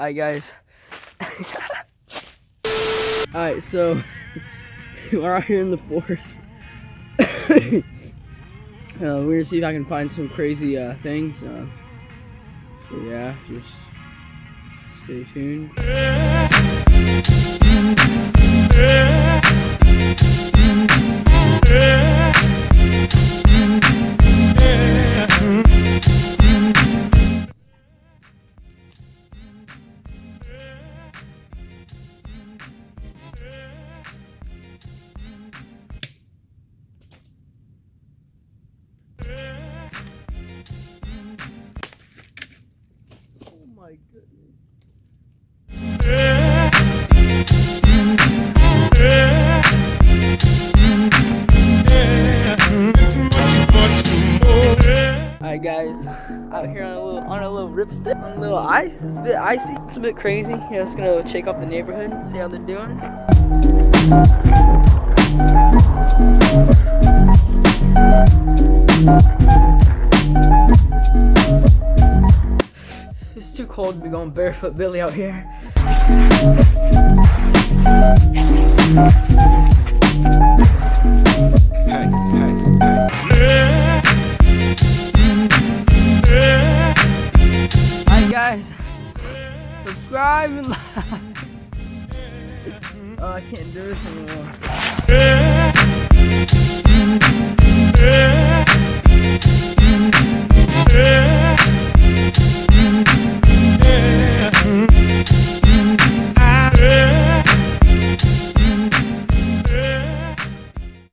Alright guys. Alright, so we're out here in the forest. We're gonna see if I can find some crazy things. So yeah, just stay tuned. Oh my goodness. Alright guys, out here on a little ripstick, on a little ice. It's a bit icy, it's a bit crazy. Yeah, just gonna check out the neighborhood, see how they're doing. It's too cold to be going barefoot Billy out here. Alright guys, subscribe and like. Oh, I can't do this anymore.